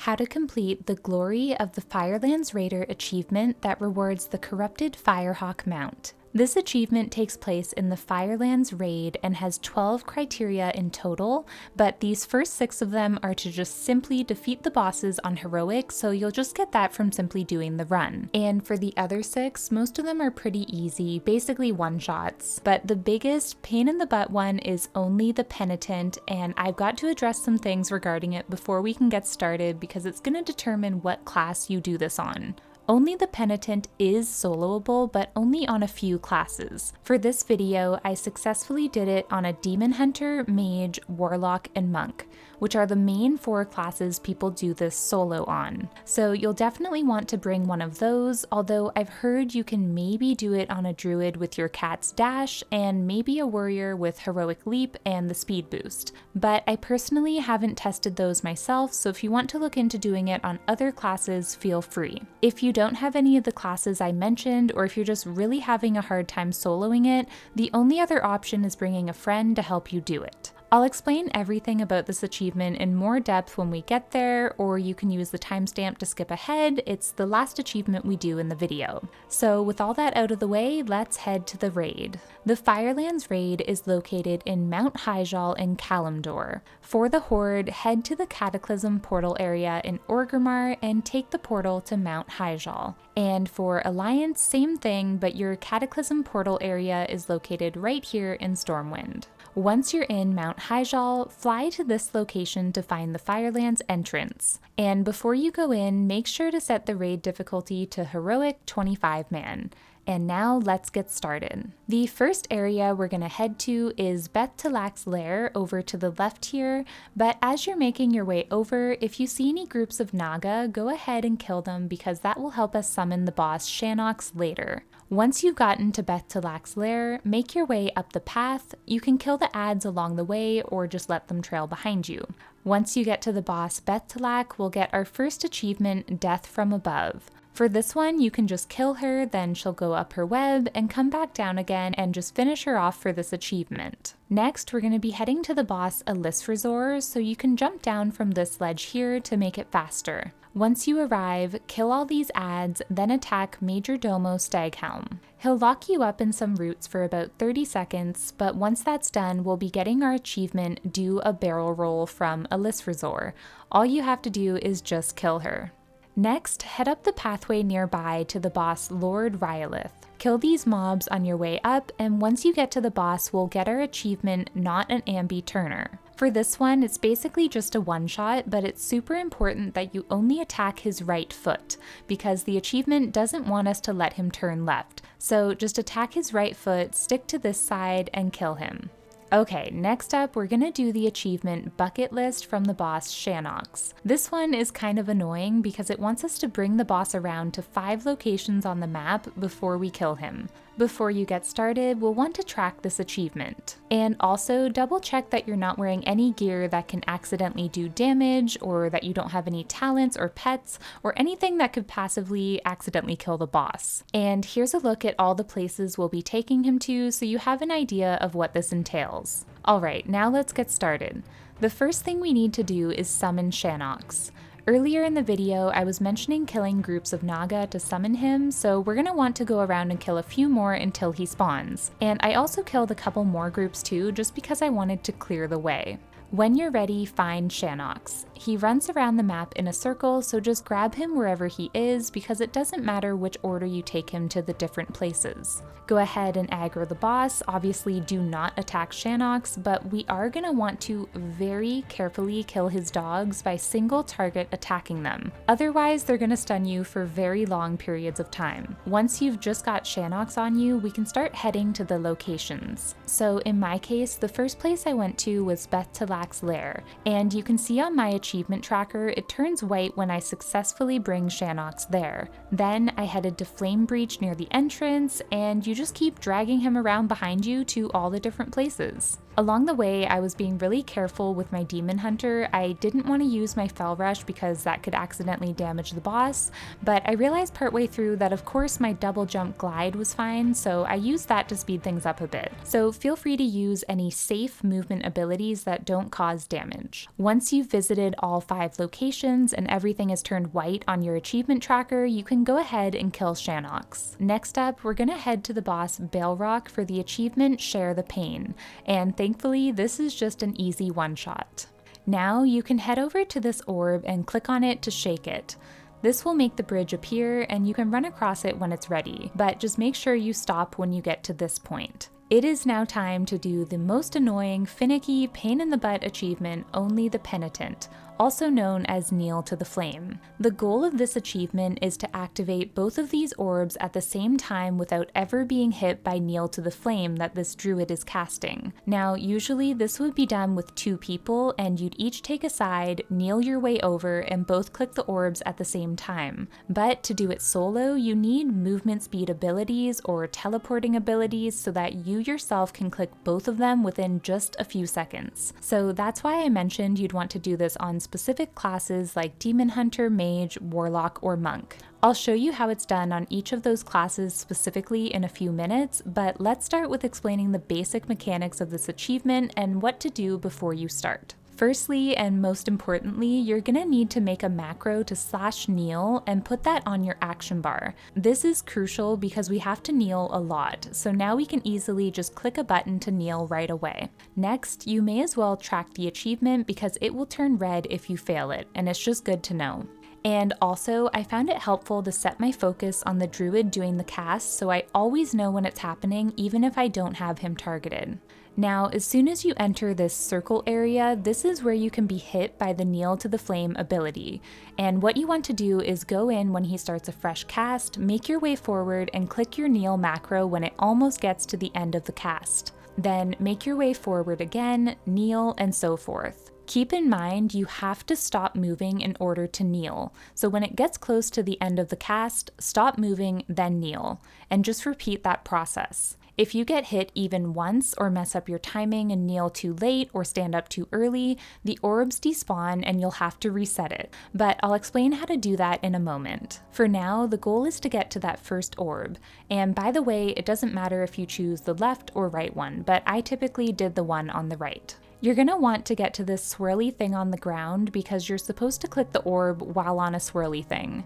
how to complete the Glory of the Firelands Raider achievement that rewards the Corrupted Firehawk mount. This achievement takes place in the Firelands Raid and has 12 criteria in total, but these first 6 of them are to just simply defeat the bosses on heroic, so you'll just get that from simply doing the run. And for the other 6, most of them are pretty easy, basically one-shots. But the biggest pain in the butt one is Only the Penitent, and I've got to address some things regarding it before we can get started because it's going to determine what class you do this on. Only the Penitent is soloable, but only on a few classes. For this video, I successfully did it on a Demon Hunter, Mage, Warlock, and Monk, which are the main 4 classes people do this solo on. So you'll definitely want to bring one of those, although I've heard you can maybe do it on a Druid with your Cat's Dash, and maybe a Warrior with Heroic Leap and the Speed Boost. But I personally haven't tested those myself, so if you want to look into doing it on other classes, feel free. If you don't have any of the classes I mentioned, or if you're just really having a hard time soloing it, the only other option is bringing a friend to help you do it. I'll explain everything about this achievement in more depth when we get there, or you can use the timestamp to skip ahead. It's the last achievement we do in the video. So with all that out of the way, let's head to the raid. The Firelands Raid is located in Mount Hyjal in Kalimdor. For the Horde, head to the Cataclysm portal area in Orgrimmar and take the portal to Mount Hyjal. And for Alliance, same thing, but your Cataclysm portal area is located right here in Stormwind. Once you're in Mount Hyjal, fly to this location to find the Firelands entrance. And before you go in, make sure to set the raid difficulty to Heroic 25-man. And now let's get started. The first area we're going to head to is Beth'tilac's Lair over to the left here, but as you're making your way over, if you see any groups of Naga, go ahead and kill them because that will help us summon the boss Shannox later. Once you've gotten to Beth'tilac's Lair, make your way up the path. You can kill the adds along the way or just let them trail behind you. Once you get to the boss Beth'tilac, we'll get our first achievement, Death from Above. For this one, you can just kill her, then she'll go up her web and come back down again and just finish her off for this achievement. Next, we're going to be heading to the boss Alysrazor, so you can jump down from this ledge here to make it faster. Once you arrive, kill all these adds, then attack Majordomo Staghelm. He'll lock you up in some roots for about 30 seconds, but once that's done, we'll be getting our achievement, Do a Barrel Roll from Alysrazor. All you have to do is just kill her. Next, head up the pathway nearby to the boss Lord Rhyolith. Kill these mobs on your way up, and once you get to the boss, we'll get our achievement, Not an Ambi-Turner. For this one, it's basically just a one-shot, but it's super important that you only attack his right foot, because the achievement doesn't want us to let him turn left. So just attack his right foot, stick to this side, and kill him. Okay, next up, we're gonna do the achievement Bucket List from the boss Shannox. This one is kind of annoying because it wants us to bring the boss around to 5 locations on the map before we kill him. Before you get started, we'll want to track this achievement. And also, double check that you're not wearing any gear that can accidentally do damage, or that you don't have any talents or pets, or anything that could passively accidentally kill the boss. And here's a look at all the places we'll be taking him to so you have an idea of what this entails. Alright, now let's get started. The first thing we need to do is summon Shannox. Earlier in the video, I was mentioning killing groups of Naga to summon him, so we're gonna want to go around and kill a few more until he spawns. And I also killed a couple more groups too, just because I wanted to clear the way. When you're ready, find Shannox. He runs around the map in a circle, so just grab him wherever he is because it doesn't matter which order you take him to the different places. Go ahead and aggro the boss. Obviously do not attack Shannox, but we are going to want to very carefully kill his dogs by single target attacking them. Otherwise, they're going to stun you for very long periods of time. Once you've just got Shannox on you, we can start heading to the locations. So in my case, the first place I went to was Beth'tilac's Lair, and you can see on my achievement tracker, it turns white when I successfully bring Shannox there. Then I headed to Flame Breach near the entrance, and you just keep dragging him around behind you to all the different places. Along the way, I was being really careful with my Demon Hunter. I didn't want to use my Fell Rush because that could accidentally damage the boss, but I realized partway through that of course my double jump glide was fine, so I used that to speed things up a bit. So feel free to use any safe movement abilities that don't cause damage. Once you've visited all 5 locations and everything is turned white on your achievement tracker, you can go ahead and kill Shannox. Next up, we're gonna head to the boss Baleroc for the achievement Share the Pain, and thankfully this is just an easy one-shot. Now you can head over to this orb and click on it to shake it. This will make the bridge appear and you can run across it when it's ready, but just make sure you stop when you get to this point. It is now time to do the most annoying, finicky, pain-in-the-butt achievement, Only the Penitent, also known as Kneel to the Flame. The goal of this achievement is to activate both of these orbs at the same time without ever being hit by Kneel to the Flame that this druid is casting. Now, usually this would be done with 2 people, and you'd each take a side, kneel your way over, and both click the orbs at the same time. But to do it solo, you need movement speed abilities or teleporting abilities so that you yourself can click both of them within just a few seconds. So that's why I mentioned you'd want to do this on specific classes like Demon Hunter, Mage, Warlock, or Monk. I'll show you how it's done on each of those classes specifically in a few minutes, but let's start with explaining the basic mechanics of this achievement and what to do before you start. Firstly, and most importantly, you're gonna need to make a macro to /kneel and put that on your action bar. This is crucial because we have to kneel a lot, so now we can easily just click a button to kneel right away. Next, you may as well track the achievement because it will turn red if you fail it, and it's just good to know. And also, I found it helpful to set my focus on the druid doing the cast so I always know when it's happening even if I don't have him targeted. Now, as soon as you enter this circle area, this is where you can be hit by the Kneel to the Flame ability. And what you want to do is go in when he starts a fresh cast, make your way forward, and click your kneel macro when it almost gets to the end of the cast. Then make your way forward again, kneel, and so forth. Keep in mind you have to stop moving in order to kneel, so when it gets close to the end of the cast, stop moving, then kneel, and just repeat that process. If you get hit even once or mess up your timing and kneel too late or stand up too early, the orbs despawn and you'll have to reset it, but I'll explain how to do that in a moment. For now, the goal is to get to that first orb, and by the way, it doesn't matter if you choose the left or right one, but I typically did the one on the right. You're gonna want to get to this swirly thing on the ground because you're supposed to click the orb while on a swirly thing.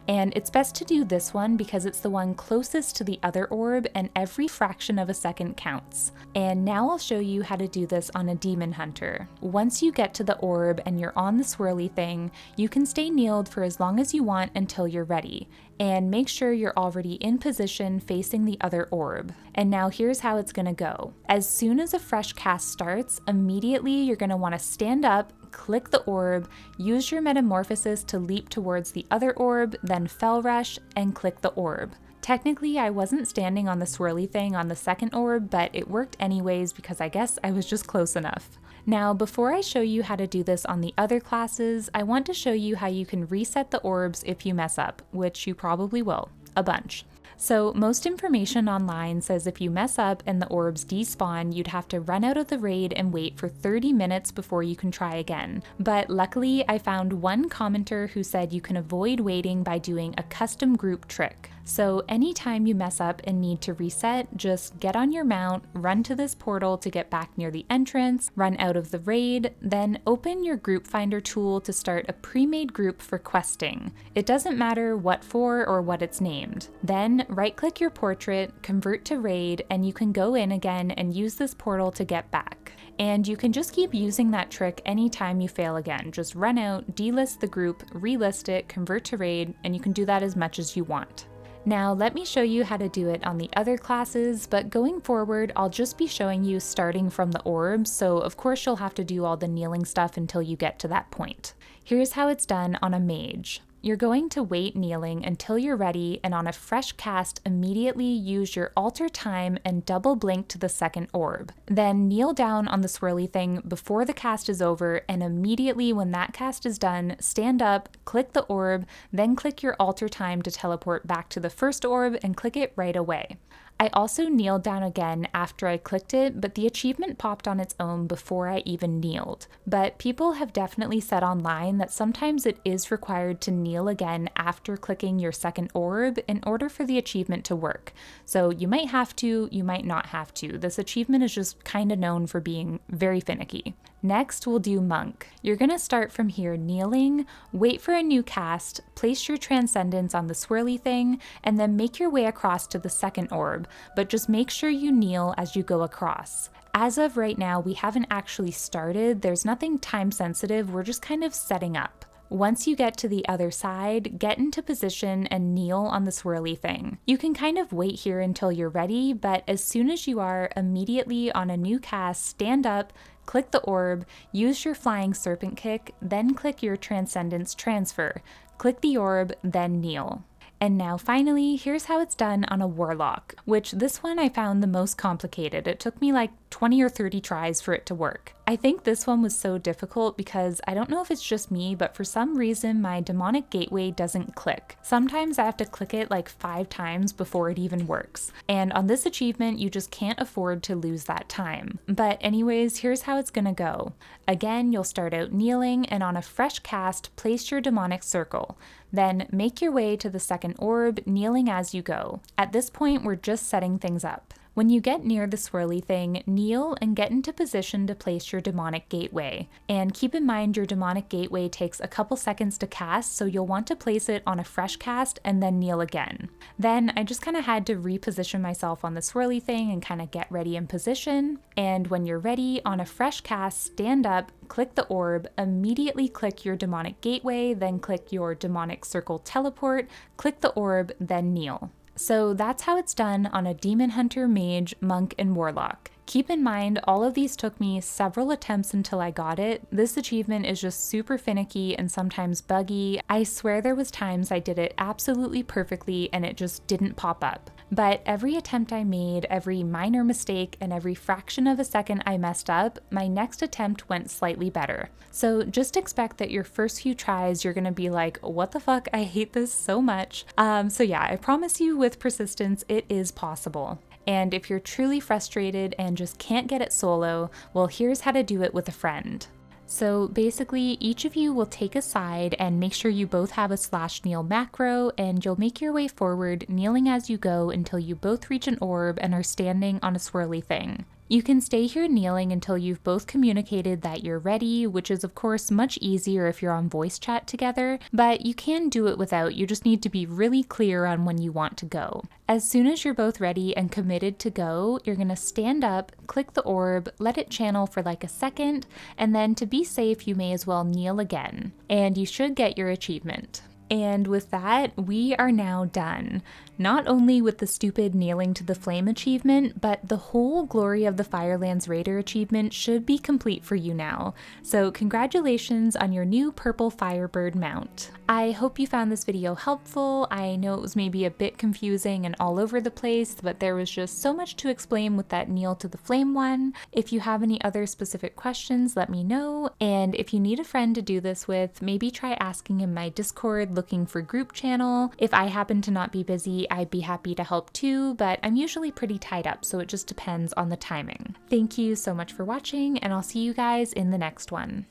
And it's best to do this one because it's the one closest to the other orb and every fraction of a second counts. And now I'll show you how to do this on a Demon Hunter. Once you get to the orb and you're on the swirly thing, you can stay kneeled for as long as you want until you're ready. And make sure you're already in position facing the other orb. And now here's how it's gonna go. As soon as a fresh cast starts, immediately you're gonna wanna stand up, click the orb, use your Metamorphosis to leap towards the other orb, then Fell Rush, and click the orb. Technically, I wasn't standing on the swirly thing on the second orb, but it worked anyways because I guess I was just close enough. Now, before I show you how to do this on the other classes, I want to show you how you can reset the orbs if you mess up, which you probably will, a bunch. So most information online says if you mess up and the orbs despawn, you'd have to run out of the raid and wait for 30 minutes before you can try again. But luckily, I found one commenter who said you can avoid waiting by doing a custom group trick. So anytime you mess up and need to reset, just get on your mount, run to this portal to get back near the entrance, run out of the raid, then open your group finder tool to start a pre-made group for questing. It doesn't matter what for or what it's named. Then right-click your portrait, convert to raid, and you can go in again and use this portal to get back. And you can just keep using that trick anytime you fail again. Just run out, delist the group, relist it, convert to raid, and you can do that as much as you want. Now let me show you how to do it on the other classes, but going forward I'll just be showing you starting from the orbs, so of course you'll have to do all the kneeling stuff until you get to that point. Here's how it's done on a mage. You're going to wait kneeling until you're ready, and on a fresh cast, immediately use your alter time and double blink to the second orb. Then kneel down on the swirly thing before the cast is over, and immediately when that cast is done, stand up, click the orb, then click your alter time to teleport back to the first orb and click it right away. I also kneeled down again after I clicked it, but the achievement popped on its own before I even kneeled. But people have definitely said online that sometimes it is required to kneel again after clicking your second orb in order for the achievement to work. So you might have to, you might not have to. This achievement is just kind of known for being very finicky. Next, we'll do Monk. You're gonna start from here kneeling, wait for a new cast, place your Transcendence on the swirly thing, and then make your way across to the second orb, but just make sure you kneel as you go across. As of right now, we haven't actually started, there's nothing time sensitive, we're just kind of setting up. Once you get to the other side, get into position and kneel on the swirly thing. You can kind of wait here until you're ready, but as soon as you are, immediately on a new cast, stand up, click the orb, use your flying serpent kick, then click your Transcendence transfer. Click the orb, then kneel. And now finally, here's how it's done on a Warlock, which this one I found the most complicated. It took me like 20 or 30 tries for it to work. I think this one was so difficult because I don't know if it's just me, but for some reason my demonic gateway doesn't click. Sometimes I have to click it like 5 times before it even works. And on this achievement, you just can't afford to lose that time. But anyways, here's how it's gonna go. Again, you'll start out kneeling, and on a fresh cast, place your demonic circle. Then make your way to the second orb, kneeling as you go. At this point, we're just setting things up. When you get near the swirly thing, kneel and get into position to place your demonic gateway. And keep in mind your demonic gateway takes a couple seconds to cast, so you'll want to place it on a fresh cast and then kneel again. Then I just kind of had to reposition myself on the swirly thing and kind of get ready in position. And when you're ready, on a fresh cast, stand up, click the orb, immediately click your demonic gateway, then click your demonic circle teleport, click the orb, then kneel. So that's how it's done on a Demon Hunter, Mage, Monk, and Warlock. Keep in mind, all of these took me several attempts until I got it. This achievement is just super finicky and sometimes buggy. I swear there was times I did it absolutely perfectly and it just didn't pop up. But every attempt I made, every minor mistake, and every fraction of a second I messed up, my next attempt went slightly better. So just expect that your first few tries you're gonna be like, what the fuck, I hate this so much. So yeah, I promise you with persistence, it is possible. And if you're truly frustrated and just can't get it solo, well, here's how to do it with a friend. So basically, each of you will take a side and make sure you both have a /kneel macro, and you'll make your way forward, kneeling as you go until you both reach an orb and are standing on a swirly thing. You can stay here kneeling until you've both communicated that you're ready, which is of course much easier if you're on voice chat together, but you can do it without, you just need to be really clear on when you want to go. As soon as you're both ready and committed to go, you're gonna stand up, click the orb, let it channel for like a second, and then to be safe you may as well kneel again, and you should get your achievement. And with that, we are now done. Not only with the stupid kneeling to the flame achievement, but the whole Glory of the Firelands Raider achievement should be complete for you now. So congratulations on your new purple Firebird mount. I hope you found this video helpful. I know it was maybe a bit confusing and all over the place, but there was just so much to explain with that kneel to the flame one. If you have any other specific questions, let me know. And if you need a friend to do this with, maybe try asking in my Discord looking for group channel. If I happen to not be busy, I'd be happy to help too, but I'm usually pretty tied up, so it just depends on the timing. Thank you so much for watching, and I'll see you guys in the next one.